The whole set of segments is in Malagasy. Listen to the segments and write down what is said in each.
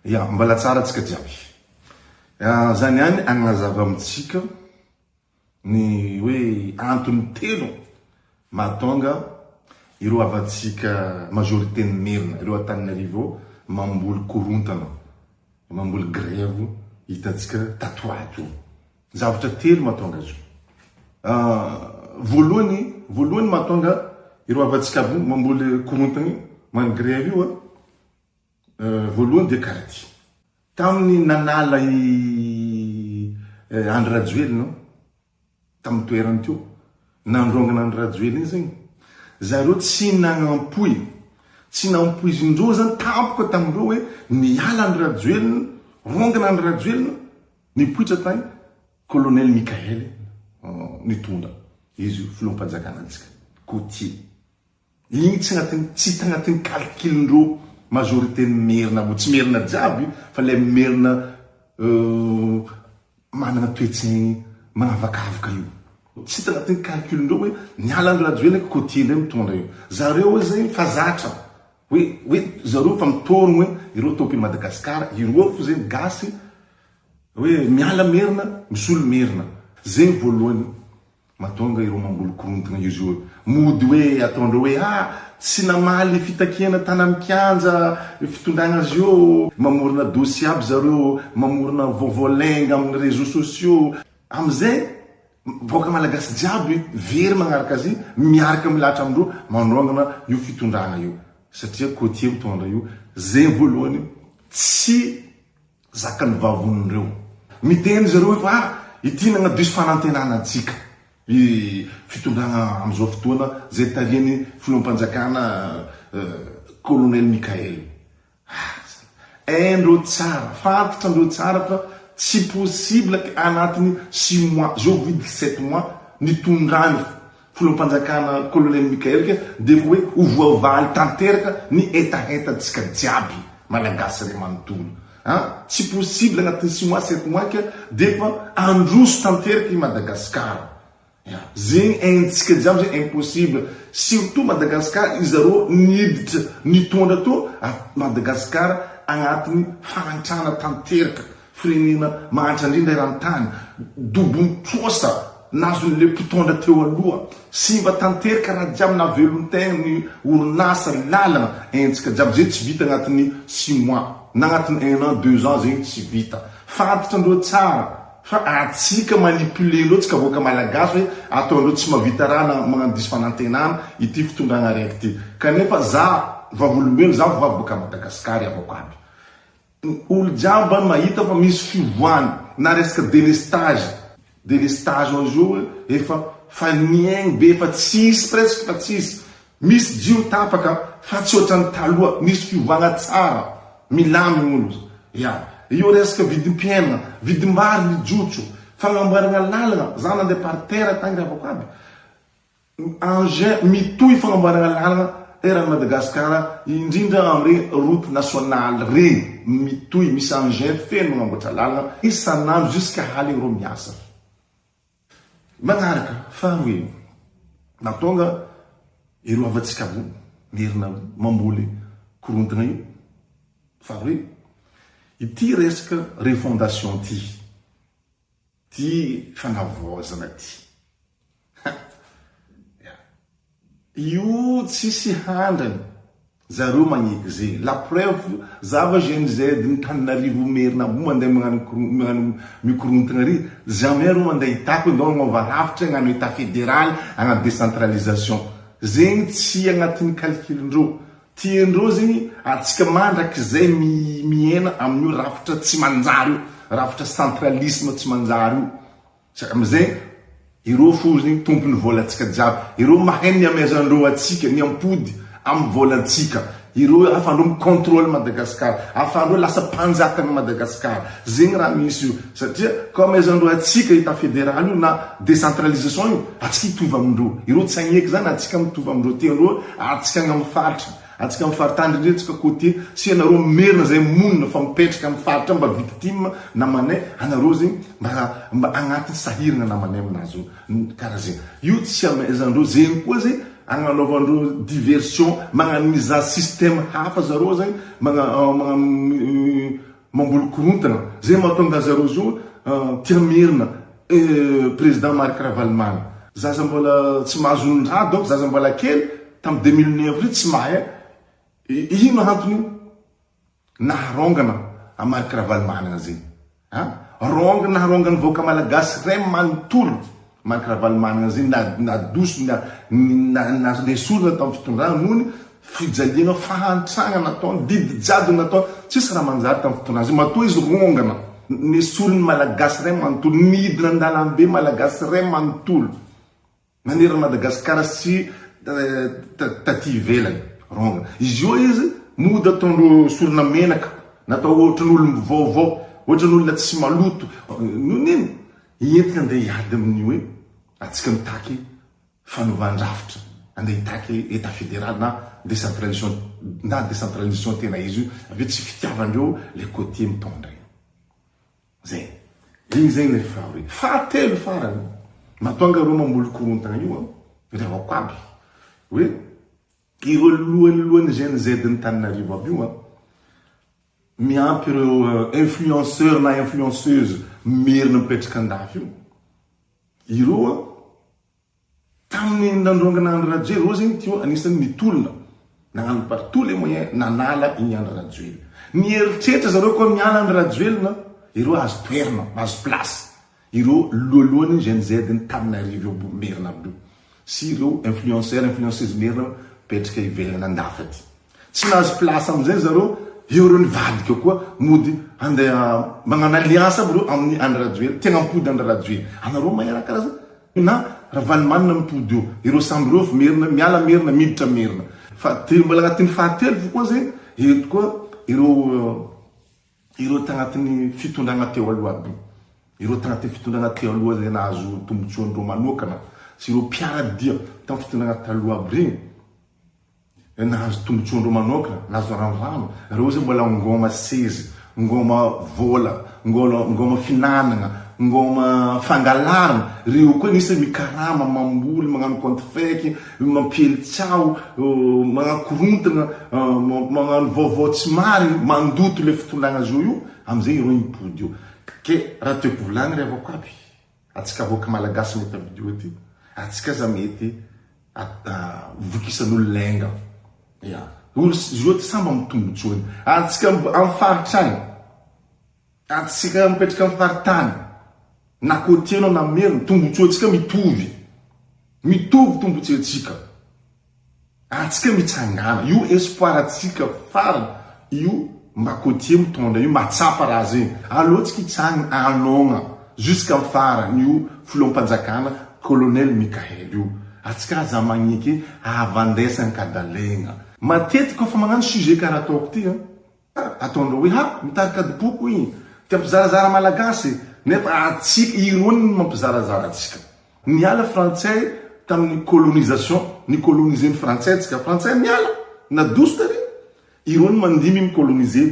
Ya, mbala tsara tsika jiaby. Zany ihany agnazava amitsika ny hoe antony telo mahatonga ireo avatsika majorité ny merina, ireo Antananarivo mamboly korontana, mamboly grève hitatsika tato ato. Zavatra telo mahatonga azy. Voalohany mahatonga ireo avatsika mamboly korontana, man grève io voalohany dia karaty. Tamin'ny nanala Andry Rajoelina tamin'ny toerany teo, nandrongana Andry Rajoelina iny zany, zareo tsy nagnampoy izy indreo zany tampoka tamindreo hoe niala Andry Rajoelina, rongana Andry Rajoelina, nipoitra tany colonel Mikael nitondra izy filom-panjakana antsika Coty. Igny tsy tagnatin'ny calculindreo majorité ny merina, tsy merina jiaby fa le merina manana toetsy manavakavaka io. Tsy tagnatin'ny calculindreo hoe niala Andry Rajoelina Coty indray mitondra io. Zareo zay fazatra hoe zareo fa mitorogno hoe ireo topy Madagasikara, ireo fo zay gasy hoe miala merina, misolo merina. Zay voalohany mahatonga ireo mamboly korontana izy io. Mody hoe ataondreo hoe tsy namaly fitakiana tanamikanja fitondragna azy io, mamorona dossier aby zareo, mamorona vovolenga amin'ny réseaux sociaux. Amizay boka malagasy jiaby very magnaraka azy, miaraka milatra amindreo mandrangana io fitondragna io, satria Coty mitondra io. Zay voalohany tsy zakany vavonindreo. Miteny zareo hoe ity nagnadiso fanantenana antsika fitondragna amizao fotoana zay tariany filom-panjakana colonel Mikael. Ndreo tsara, fantatra ndreo tsara fa tsy possible anatiny 6 mois, zao vidy 7 mois nitondrany filom-panjakana colonel Mikael ke de hoe ovoavaly tanteraka ny etatsika jiaby malagasy ray manontolo. Tsy possible anatiny 6 mois 7 mois ke defa androso tanteraka i Madagasikara. Zegny aintsika jiaby zay impossible. Surtout Madagasikara, izareo niditra nitondra to Madagasikara agnatiny fanantrana tanteraka, firenena mahantra indrindra eran-tany, dobony trosa nazon'le mpitondra teo aloha, simba tanteraka raha jiaby navelon-tegna ny orinasa lalana. Aintsika jiaby zay tsy vita agnatiny 6 mois, na agnatiny 1 an 2 ans zegny tsy vita. Fantatra andreo tsara fa atsika manipuler-ndreo tsika voaka malagasy hoe ataondreo tsy mavita raha na magnano diso fanantenana ity fitondragna raiky ty. Kanefa za vavolombelo, za vavaboka Madagasikara avako aby. Olo jiaby mahita fa misy fivoany na resaka délestage azy io efa fa niaigny be, fa tsisy presque, fa tsisy. Misy jiro tapaka fa tsy ohatran'ny taloha, misy fivoagna tsara, milamy olo. Io resaka vidim-piainana, vidim-bary mijotso, fagnamboarana lalana, za nandeha par terre tagny avako aby. Engin mitohy fagnamboarana lalana eran'ny Madagasikara, indrindra amire route nationale regny mitohy, misy engin feno magnamboatra lalana isanandro jusqu'à haly reo miasa. Magnaraka faharoe mahatonga ireo avatsika merina mamboly korontana io. Faharoe ity resaka refondation ty fanavozana ty. Io tsisy handrany zareo magneky zegny. La preuve zava GNZ ny Antananarivo merina mandeha magnano mikorontana ry, jamais reo mandeha hitako ndao magnova rafitra agnano état fédéral, agnano décentralisation. Zegny tsy agnatin'ny calculindreo. Tiandreo zegny atsika mandraky zay miena amin'io rafitra tsy manjary io, rafitra centralisme tsy manjary io. Amizay ireo fo zegny tompony volantsika jiaby, ireo mahay ny amezandreo atsika, ny ampody amin'ny volantsika. Ireo afandreo micontrôle Madagasikara, afandreo lasa mpanjakana Madagasikara. Zegny raha misy io, satria ka amezandreo atsika état fédéral io na décentralisation io, atsika hitovy amindreo. Ireo tsy agneky zany atsika mitovy amindreo. Tiandreo atsika amin'ny faritra, atsika amin'ny faritany indrindra atsika Coty, sy anareo merina zay monina fa mipetraka amin'ny faritra mba victime namanay, anareo zegny mba agnatin'ny sahirana namanay aminazy io. Karaha zegny. Io tsy amezandreo. Zegny koa zay agnanaovandreo diversion, magnano mizaha système hafa zareo zany, mamboly korontana zay mahatonga zareo zo tia mirina président Marc Ravalomanana zaza mbola tsy mahazo nondraha donc zaza mbola kely tam 2009 ry tsy mahay ino antony naharongana a Marc Ravalomanana zay rongana naharongana voaka malagasy ray manontolo Marc Ravalomanana zay nadoso na lesorina tam fitondrana nony fijaliana fahantrana nataony didy jado nataony tsisy raha manjary tam fitondrana zay matoa izy rongana nesoriny malagasy ray manontolo nidina andalambe malagasy ray manontolo manerana Madagasikara sy taty ivelany rongana izy io izy mody ataondro sorina menaka natao ohatran'olo vaovao ohatran'olona tsy maloto nonino entina andeha hiady amin'io hoe atsika mitaky fanovan-drafitra andeha hitaky état fédéral na décentralisation tena izy io aveo tsy fitiavandreo le côtier mitondra zay igny zay le fahory fahatelo farany matonga reo mamboly korontana io revako aby hoe ireo lohany GNZ ny Tananarivo aby io miampy ireo influenceur na influenceuse merina mipetraka andafy io ireo tamin'ny nandrongana Andry Rajoelina reo zegny tio anisan'ny mitolona nagnano par tous les moyens nanala igny Andry Rajoelina nieritreritra zareo koa miala Andry Rajoelina ireo azo toerana azo place ireo lohalohany GNZ ny Tananarivo merina aby io sy ireo influenceuse merina petraka ivelana andafy aty tsy nahazo place amizay zareo ireo nivadika koa mody andeha magnano alliance aby reo amin'ny Andry Rajoelina tegna mipody Andry Rajoelina anareo maheraka raha na Ravalomanana mipody io ireo samby reo merina miala merina miditra merina mbola agnatin'ny fahatelo koa zay eto koa ireo tagnatin'ny fitondrana teo aloha aby ireo tagnatin'ny fitondrana teo aloha zay nahazo tombotsoandreo manokana sy ireo mpiaradia tam fitondrana taloha aby regny nahazo tombotsoandreo manokana nahazo randrano reo zay mbola ngoma sezy ngoma vola ngoma finanana ngoma fangalarana reo koa nisy mikarama mamboly magnano compte fake mampiely tsao magnano korontana magnano vaovao tsy mary mandoto le fitondrana zao io amizay ireo mipody io ke raha tiako volagny revako aby atsika voaka malagasy mety video ty atsika za mety vokisan'olo lenga olo zao ty samba mitombotsony atsika amin'ny faritrany atsika mipetraka amin'ny faritany na côtier na merina tombotsoantsika mitovy tombotsoantsika atsika mitsangana io espoir atsika farany io mba côtier mitondra io matsapa raha zegny alohatsika hitsangana anogna jusqu'à farany io filom-panjakana colonel Mikael io atsika za magniky avandesany kadalegna matetiky kofa magnano sujet karaha ataoko ty ataondreo hoe mitarika dipoko igny tia mpizarazara malagasy nefa atsika irony mampizarazara atsika niala frantsay tamin'ny colonisation ny coloniser ny frantsay atsika frantsay miala nadoso tary irony mandimy micoloniser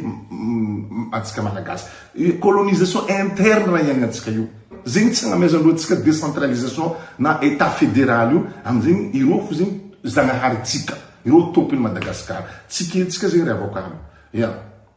atsika malagasy colonisation interne raha iaignantsika io zegny tsy agnamezandreo atsika décentralisation na état fédéral io amizegny ireo fo zegny zagnaharitsika ireo tompony Madagasikara tsika zegny revako aby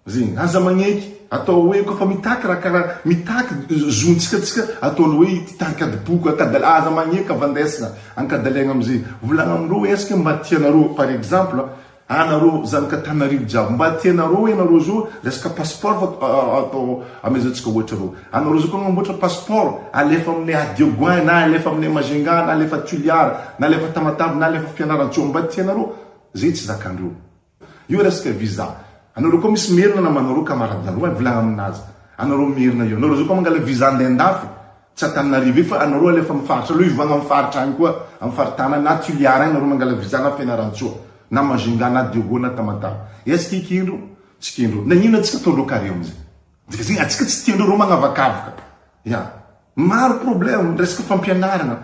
zegny aza magneky atao hoe kofa mitaky raha karaha mitaky zontsika tsika ataony hoe titarika adipoko aza magneky avandesina ankadalegna amizay volagna amindreo eske mba tianareo par exemple anareo zanaka Tananarivo jiaby mba tianareo enareo zao resaka passeport atao amezantsika ohatra reo anareo zao koa mamboatra passeport alefa amin'ny Adiogoin na alefa amin'ny Majunga na alefa Tuliara na alefa Tamatave na alefa Fianarantsoa mba tianareo zay tsy zakandreo io resaka visa anareo koa misy merina na manareo camarade nareo volagna aminazy anareo merina io anareo zao koa mangala visa andendafy tsy Tananarivo fa anareo alefa mifaritra aloha ivagna mifaritra agny koa amin'ny faritana na Tuliara anareo mangala visa na Fianarantsoa na Majunga na Diogo na Tamatave eske ikindro tsy kindro na ino atsika ataondreo kare amizay dika zegny atsika tsy tiandreo reo magnavakavaka maro problème resaka fampianarana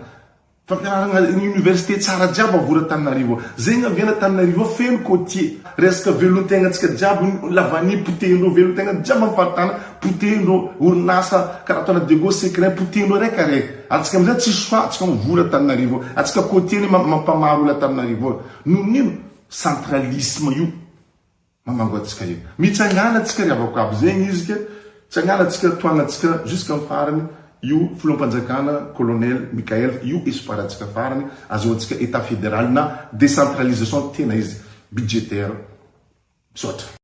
université tsara jiaby avora Tananarivo zegny aviana Tananarivo feno côtier resaka velontegna atsika jiaby lavani potendreo velontegna jiaby amin'ny faritana potendreo orinasa karaha ataona Diogo secret potendreo raikaraiky atsika amizay tsy soa atsika mivora Tananarivo atsika côtier mampamaro olo Tananarivo nonino centralisme io mamango atsika io mitsangana atsika riavako aby zegny izy ke tsy agnalatsika toagnatsika jusqu'à farany io filom-panjakana colonel Mikael io espoiratsika farany azoantsika état fédéral na décentralisation tena izy budgétaire misaotra